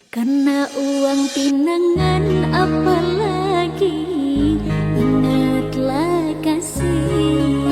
Karena uang pinangan apalagi, ingatlah kasih.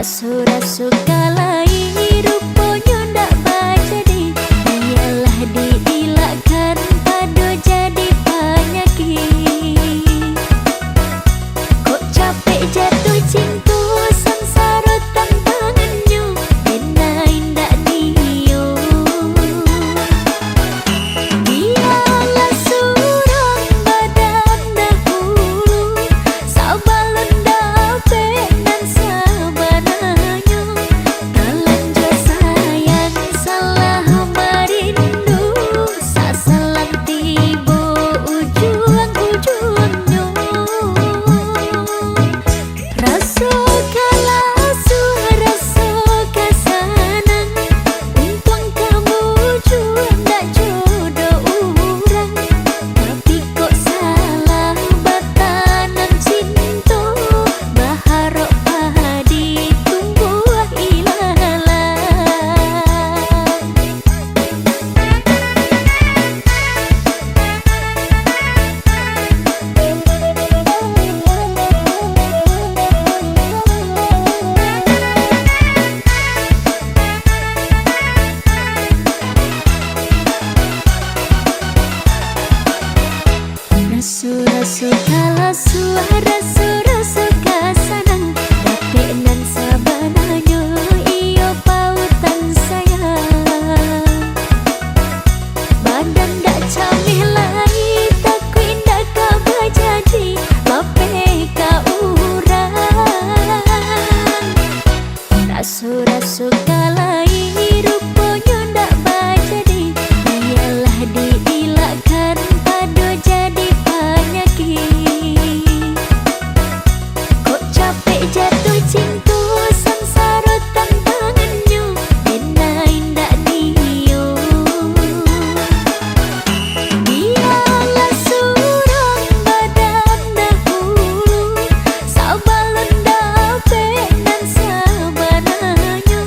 Rasu-rasu kalai rupanya ndak bajadi, biarlah diilakkan padu jadi penyakit. Kok capek jatuh cinta sengsara tantangannya, benar ndak dio. Biarlah surang badan dahulu, sabalun dapat dan sabananya. Talanjur sayang salah merindu, sasalang tiba ujung-ujungnya. Rasa kalasu, rasa kesanang, untung kamu juga ndak jodoh orang. Tapi kok salah batanan cinta, baharok padi tumbuh ilalang. Rasu-rasu kalasu, rasu-rasu kasanang, dapet nan sabananya iyo pautan sayang. Badan dak camih lai, takut indah kau jadi bape ka urang. Rasu-rasu kalai rupanya ndak bajadi, biarlah diilakkan padu jadi penyakit. Kok capek jatuh cinta sengsara tantangannya, benar ndak dio. Biarlah surang badan dahulu, sabalun dapat dan sabananya.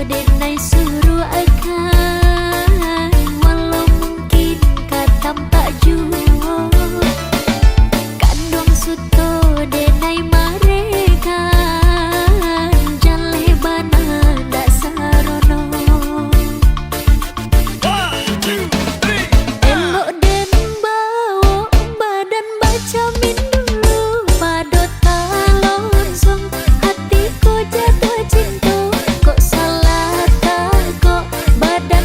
denai suruh akan, walau mungkin kata tak jua. Kandung suto denai marekan, jale bana dak sarono. Elok den bawa badan baca min dulu, padot talonsong hatiku jatuh cinta. Kok salah tak kok badan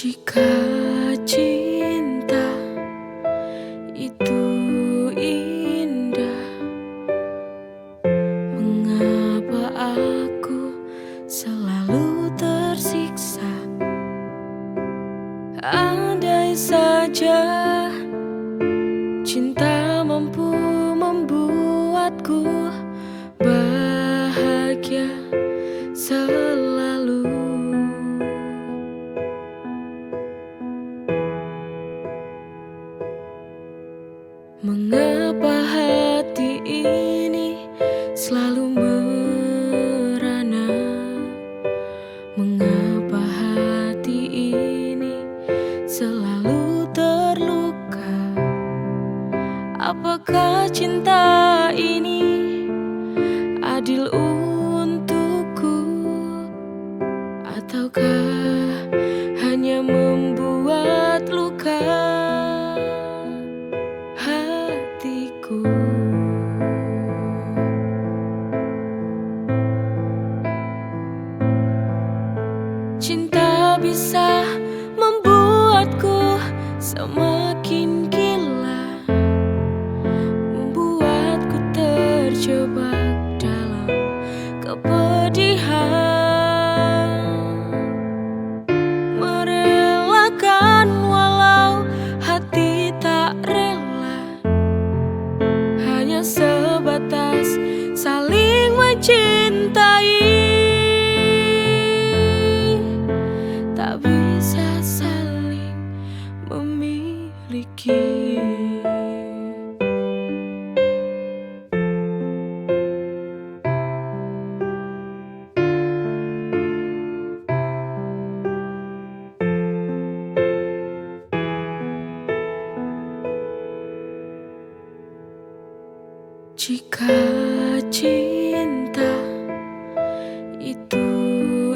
Jika cinta itu indah, mengapa aku selalu tersiksa? Andai saja cinta mampu membuatku bahagia selalu. Mengapa hati ini selalu merana? Mengapa hati ini selalu terluka? Apakah cinta ini adil untukku, ataukah hanya membuat luka hatiku? Cinta bisa membuatku semakin gila, membuatku terjebak dalam kepedihan, merelakan walau hati tak rela, hanya sebatas saling mencintai, tak bisa saling memiliki. Jika cinta itu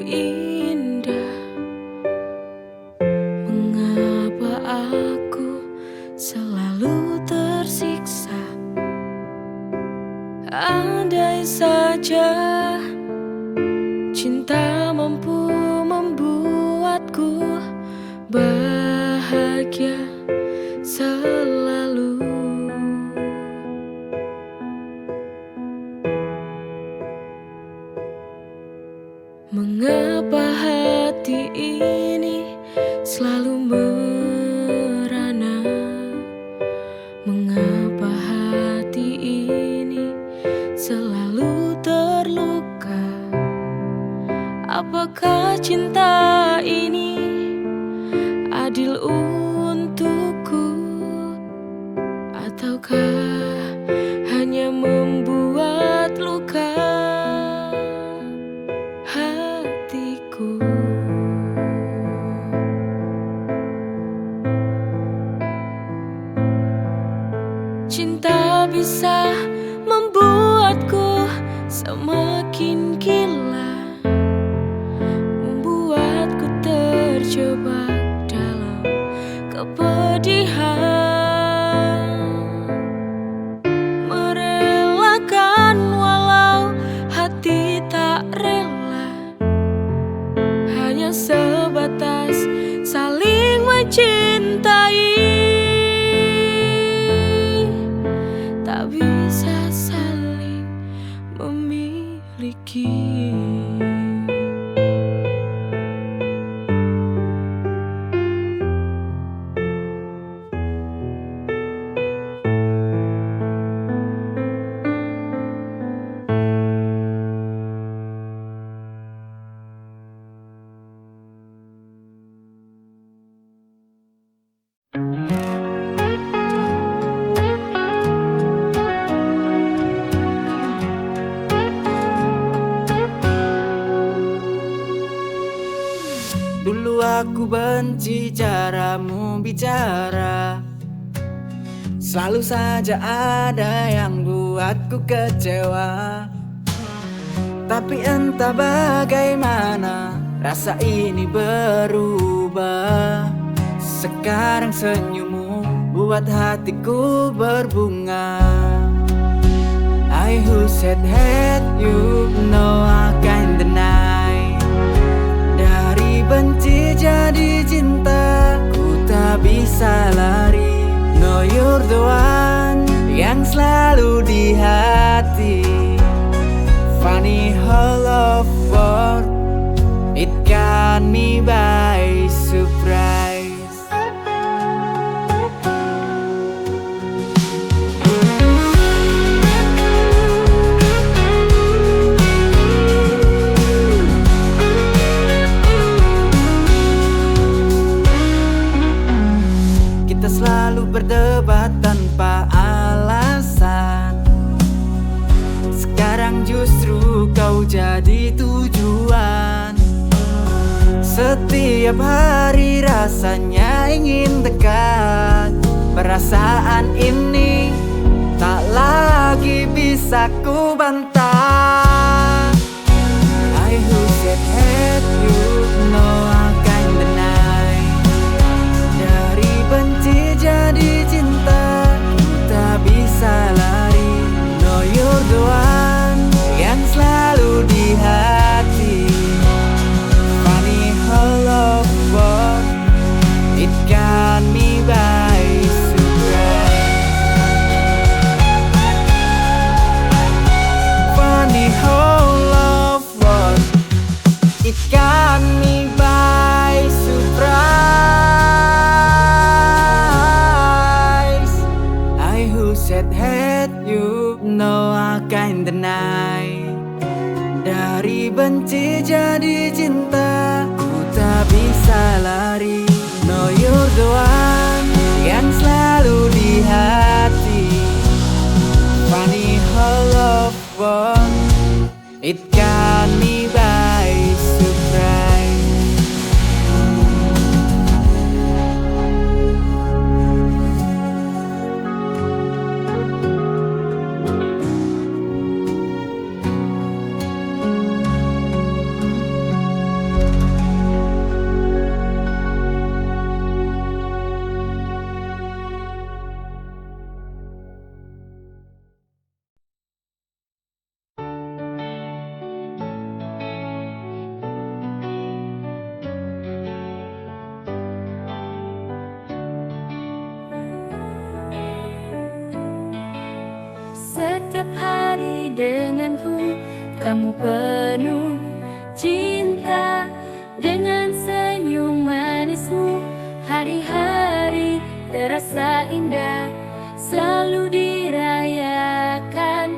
indah, mengapa aku selalu tersiksa? Andai saja cinta mampu membuatku bahagia selalu. Mengapa hati ini selalu merana? Mengapa hati ini selalu terluka? Apakah cinta ini adil untukku, ataukah hanya membuat luka hatiku? Cinta bisa membuatku semakin gila, membuatku terjebak dalam kepedihan, merelakan walau hati tak rela, hanya sebatas saling mencintai, tak bisa saling memiliki. Dulu aku benci caramu bicara, selalu saja ada yang buatku kecewa. Tapi entah bagaimana rasa ini berubah. Sekarang senyummu buat hatiku berbunga. I who said hate you, no I can't deny. Dari benci jadi cinta, ku tak bisa lari. Know you're the one yang selalu di hati. Funny how love works, it got me by surprise. Kita selalu berdebat tanpa alasan. Sekarang justru kau jadi tujuan. Setiap hari rasanya ingin dekat. Perasaan ini tak lagi bisa ku bantah. I who said hate you, no I can't deny. Dari benci jadi cinta, ku tak bisa lari. Know you're the one yang selalu di hati. Funny how love works, it got me by surprise. Funny how love works, it got me by surprise. I who said hate you, no I can't deny. Dari benci jadi cinta, ku tak bisa lari. Know you're the one yang selalu di hati. Funny how love works, it got me by surprise. Setiap hari denganku, kamu penuh cinta. Dengan senyum manismu, hari-hari terasa indah. Selalu dirayakan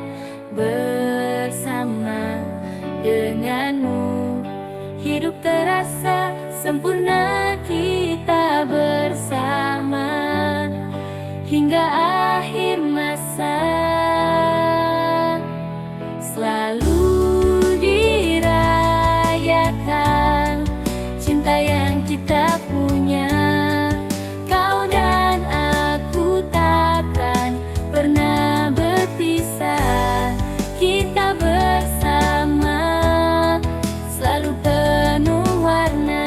bersama denganmu. Hidup terasa sempurna kita bersama hingga akhir masa. Selalu dirayakan cinta yang kita punya. Kau dan aku takkan pernah berpisah. Kita bersama selalu penuh warna.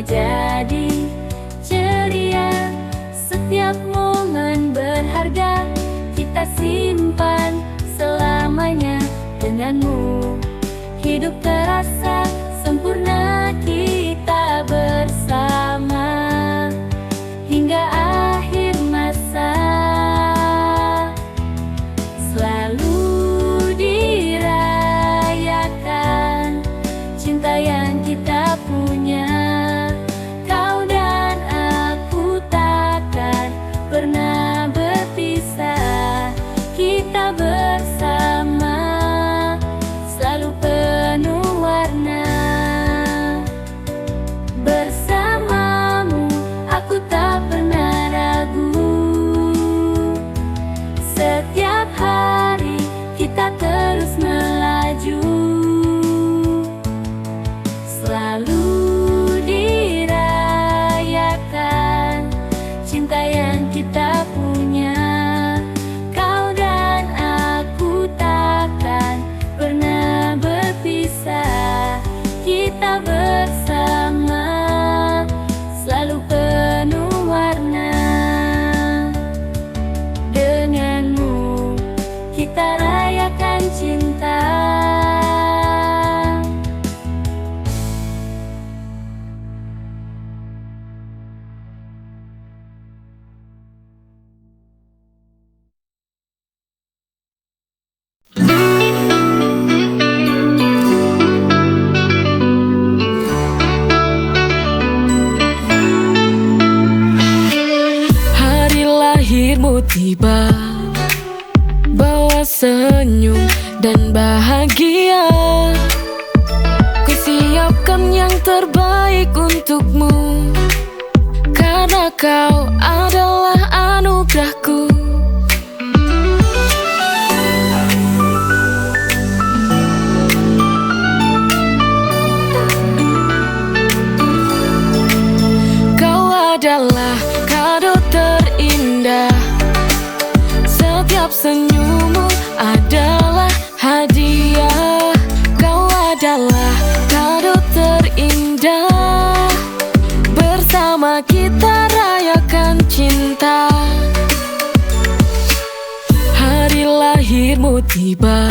Jadi ceria, setiap momen berharga kita simpan selamanya denganmu. Hidup terasa sempurna kita bersama hingga akhir masa. Selalu dirayakan cinta yang kita punya. Pernah berpisah, kita bersama selalu penuh warna. kita punya. Kau dan aku takkan pernah berpisah. Kita bersama selalu penuh warna. Denganmu kita rayakan cinta. Hari lahirmu tiba, bawa senyum dan bahagia. Kusiapkan yang terbaik untukmu, karena kau adalah anugerahku. Kau adalah kado terindah, setiap senyummu adalah hadiah. Kau adalah kado terindah, bersama kita rayakan cinta. Hari lahirmu tiba,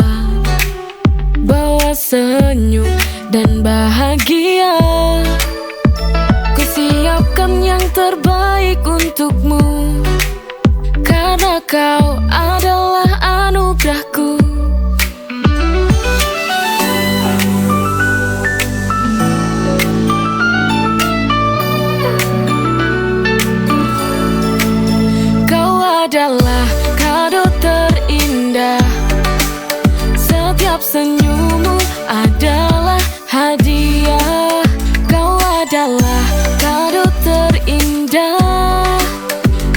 bawa senyum dan bahagia. Kusiapkan yang terbaik untukmu, karena kau adalah anugerahku. Kau adalah kado terindah, setiap senyummu adalah hadiah. Kau adalah kado terindah,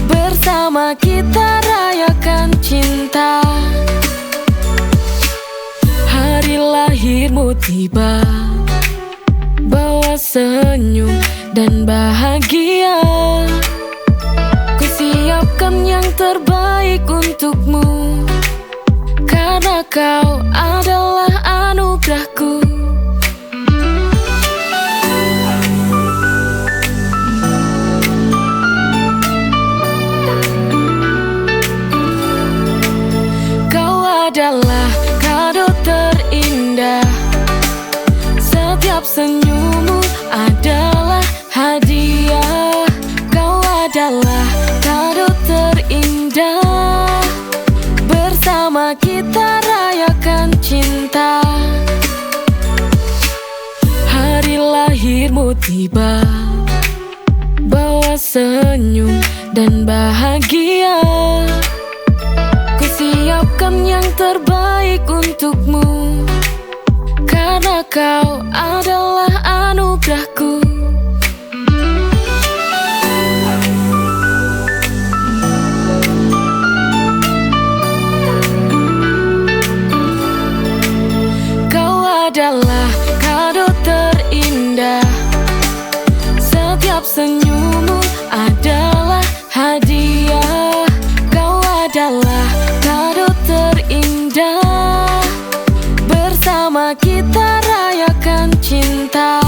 bersama kita rayakan cinta. Hari lahirmu tiba, bawa senyum dan bahagia. Kusiapkan yang terbaik untukmu, karena kau adalah anugerahku. Kau adalah kado terindah, setiap senyummu adalah hadiah. Kau adalah kado terindah, bersama kita rayakan cinta. Hari lahirmu tiba, bawa senyum dan bahagia. Kusiapkan yang terbaik untukmu, karena kau adalah anugerahku. Kau adalah kado terindah, setiap senyummu adalah hadiah. Kau adalah kado terindah, bersama kita rayakan cinta.